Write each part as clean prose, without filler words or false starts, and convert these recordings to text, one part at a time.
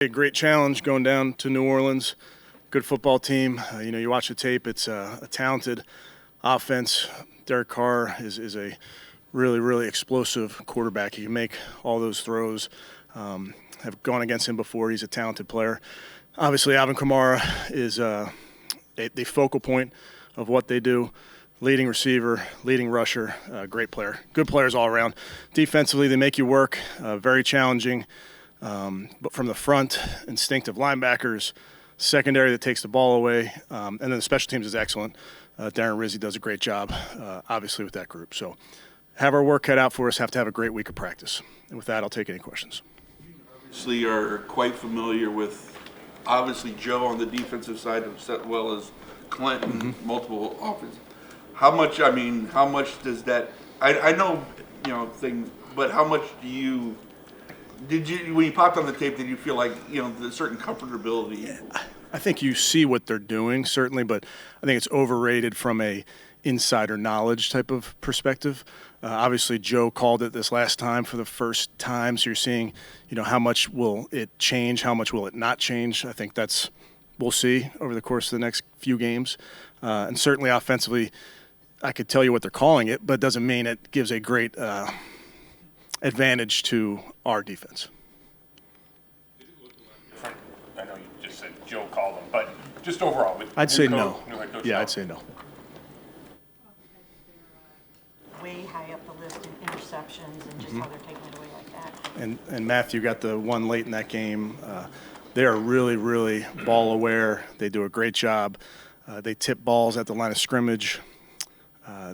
A great challenge going down to New Orleans. Good football team. You watch the tape, it's a talented offense. Derek Carr is a really, really explosive quarterback. He can make all those throws. Have gone against him before. He's a talented player. Obviously, Alvin Kamara is the focal point of what they do. Leading receiver, leading rusher, great player. Good players all around. Defensively, they make you work. Very challenging. But from the front, instinctive linebackers, secondary that takes the ball away, and then the special teams is excellent. Darren Rizzi does a great job, obviously, with that group. So have our work cut out for us, have to have a great week of practice. And with that, I'll take any questions. Obviously are quite familiar with, obviously, Joe on the defensive side, as well as Clinton, multiple offense. How much does that, I know, but how much did you, when you popped on the tape, did you feel like, the certain comfortability? I think you see what they're doing, certainly, but I think it's overrated from a insider knowledge type of perspective. Obviously, Joe called it this last time for the first time, so you're seeing, how much will it change, how much will it not change. I think we'll see over the course of the next few games. And certainly offensively, I could tell you what they're calling it, but it doesn't mean it gives a great advantage to our defense. I know you just said Joe called them, but just overall. I'd say no. Yeah, I'd say no. Way high up the list in interceptions and just how they're taking it away like that. And Matthew got the one late in that game. They are really, really ball aware. They do a great job. They tip balls at the line of scrimmage.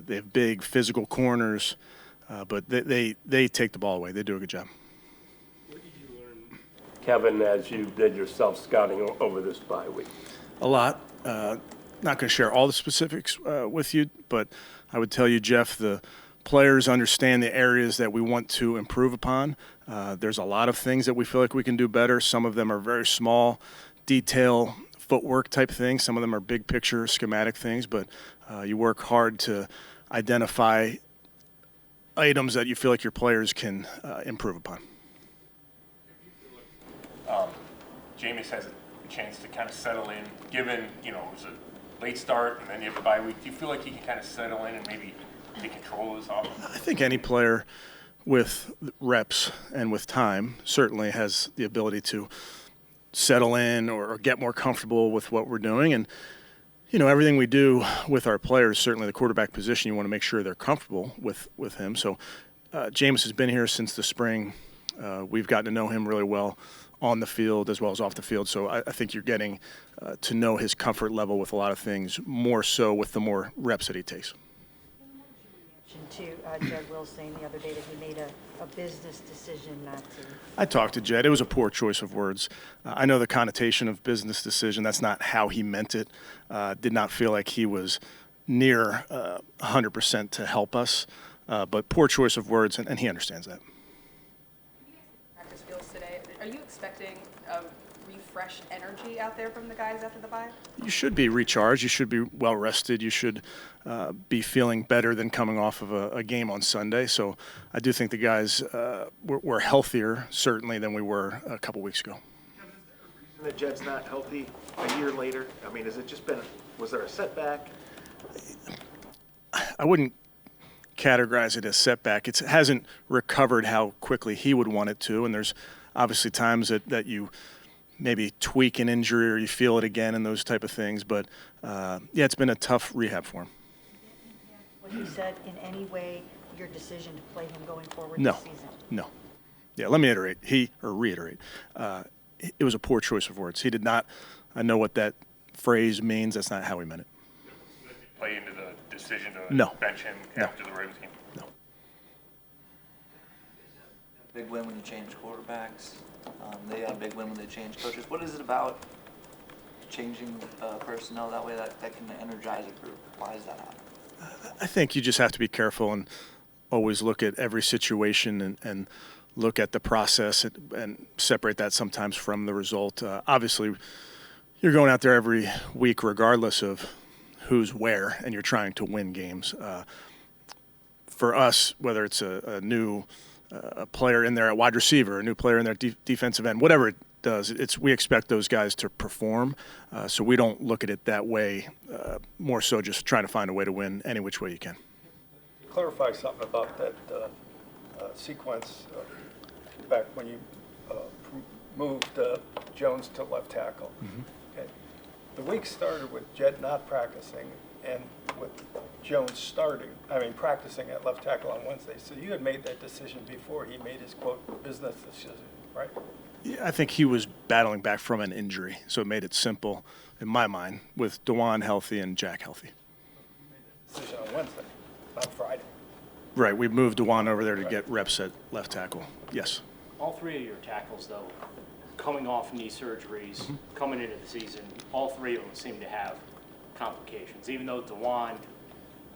They have big physical corners, but they take the ball away. They do a good job. What did you learn, Kevin, as you did yourself scouting over this bye week? A lot. Not going to share all the specifics with you, but I would tell you, Jeff, the players understand the areas that we want to improve upon. There's a lot of things that we feel like we can do better. Some of them are very small, detail, footwork type things. Some of them are big picture, schematic things, but you work hard to identify items that you feel like your players can improve upon. Jameis has a chance to kind of settle in, given, it was a late start and then you have a bye week. Do you feel like he can kind of settle in and maybe take control of this offense? I think any player with reps and with time certainly has the ability to settle in or get more comfortable with what we're doing. And, everything we do with our players, certainly the quarterback position, you want to make sure they're comfortable with him. So Jameis has been here since the spring. We've gotten to know him really well on the field as well as off the field. So I think you're getting to know his comfort level with a lot of things, more so with the more reps that he takes. To Jed Will saying the other day that he made a business decision not to. I talked to Jed. It was a poor choice of words. I know the connotation of business decision. That's not how he meant it. Did not feel like he was near 100% to help us. But poor choice of words, and he understands that. Practice fields today. Are you expecting a refreshed energy out there from the guys after the bye? You should be recharged. You should be well rested. You should be feeling better than coming off of a game on Sunday. So I do think the guys were healthier, certainly, than we were a couple weeks ago. Is the Jets not healthy a year later? I mean, was there a setback? I wouldn't categorize it as setback. It hasn't recovered how quickly he would want it to, and there's obviously times that you maybe tweak an injury or you feel it again and those type of things. But, it's been a tough rehab for him. What you said in any way your decision to play him going forward No. this season? No. Yeah, let me reiterate. It was a poor choice of words. He did not – I know what that phrase means. That's not how he meant it. Did it play into the decision to No. bench him after the Ravens game? No. Big win when you change quarterbacks. They got a big win when they change coaches. What is it about changing personnel that way that can energize a group? Why is that happening? I think you just have to be careful and always look at every situation and look at the process and separate that sometimes from the result. Obviously, you're going out there every week regardless of who's where, and you're trying to win games. For us, whether it's a new player in there at wide receiver, a new player in there defensive end, whatever it does. We expect those guys to perform, so we don't look at it that way. More so, just trying to find a way to win any which way you can. Clarify something about that sequence back when you moved Jones to left tackle. Okay. The week started with Jed not practicing and with Jones practicing at left tackle on Wednesday. So you had made that decision before he made his, quote, business decision, right? Yeah, I think he was battling back from an injury, so it made it simple, in my mind, with DeJuan healthy and Jack healthy. Decision on Wednesday, not Friday. Right, we moved DeJuan over there to get reps at left tackle. Yes. All three of your tackles, though, coming off knee surgeries, coming into the season, all three of them seem to have complications. Even though DeJuan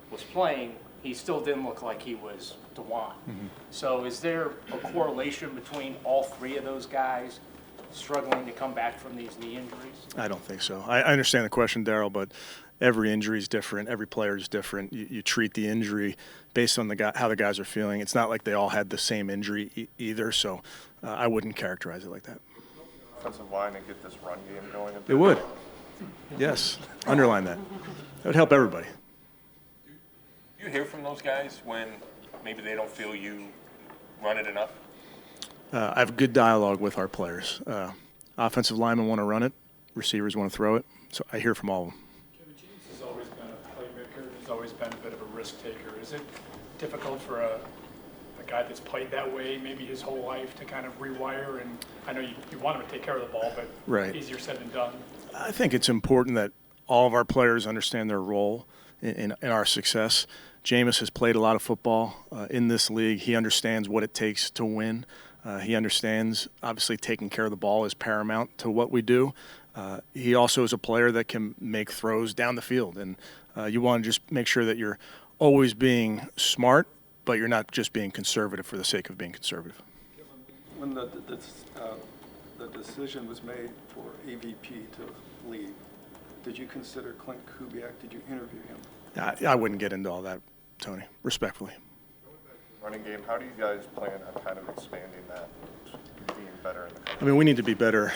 was playing, he still didn't look like he was DeJuan. So is there a correlation between all three of those guys struggling to come back from these knee injuries? I don't think so. I understand the question, Daryl, but every injury is different. Every player is different. You treat the injury based on how the guys are feeling. It's not like they all had the same injury either, so I wouldn't characterize it like that. Offensive line and get this run game going a bit. It would. Yes. Underline that. That would help everybody. Do you hear from those guys when maybe they don't feel you run it enough? I have good dialogue with our players. Offensive linemen want to run it. Receivers want to throw it. So I hear from all of them. Kevin James has always been a playmaker. He's always been a bit of a risk taker. Is it difficult for a guy that's played that way maybe his whole life to kind of rewire? And I know you want him to take care of the ball, but Right. Easier said than done. I think it's important that all of our players understand their role in our success. Jameis has played a lot of football in this league. He understands what it takes to win. He understands, obviously, taking care of the ball is paramount to what we do. He also is a player that can make throws down the field. And you want to just make sure that you're always being smart, but you're not just being conservative for the sake of being conservative. When the decision was made for AVP to leave, did you consider Clint Kubiak? Did you interview him? I wouldn't get into all that, Tony, respectfully. Running game, how do you guys plan on kind of expanding that, being better in the country? I mean, we need to be better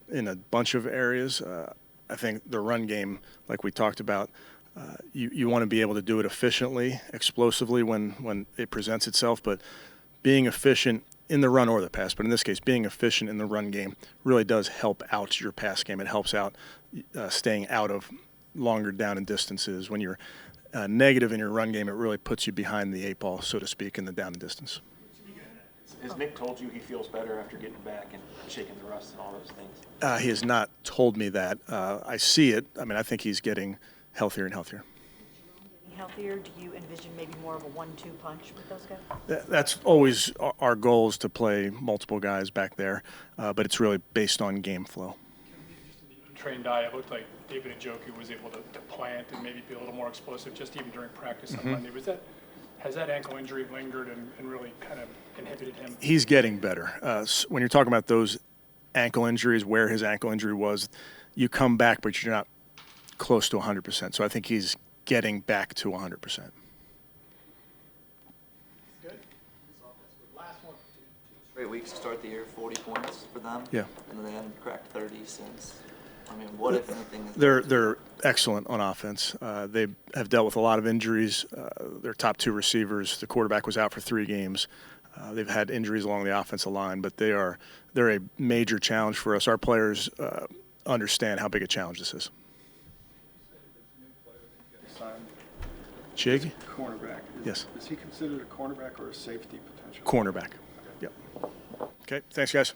in a bunch of areas. I think the run game, like we talked about, you want to be able to do it efficiently, explosively when it presents itself, but being efficient in the run or the pass, but in this case, being efficient in the run game really does help out your pass game. It helps out staying out of longer down and distances. When you're negative in your run game, it really puts you behind the eight ball, so to speak, in the down and distance. Has Nick told you he feels better after getting back and shaking the rust and all those things? He has not told me that. I see it. I mean, I think he's getting healthier and healthier. Getting healthier, do you envision maybe more of a 1-2 punch with those guys? That's always our goal, is to play multiple guys back there, but it's really based on game flow. Trained eye, it looked like David Njoku was able to plant and maybe be a little more explosive just even during practice on Monday. Has that ankle injury lingered and really kind of inhibited him? He's getting better. When you're talking about those ankle injuries, where his ankle injury was, you come back, but you're not close to 100%. So I think he's getting back to 100%. Good. Great weeks to start the year, 40 points for them. Yeah. And then they haven't cracked 30 since. I mean, what, if anything, is They're excellent on offense. They have dealt with a lot of injuries. Their top two receivers, the quarterback was out for 3 games. They've had injuries along the offensive line, but they're a major challenge for us. Our players understand how big a challenge this is. Chig? Cornerback. Yes. Is he considered a cornerback or a safety potential? Cornerback. Yep. Okay, thanks, guys.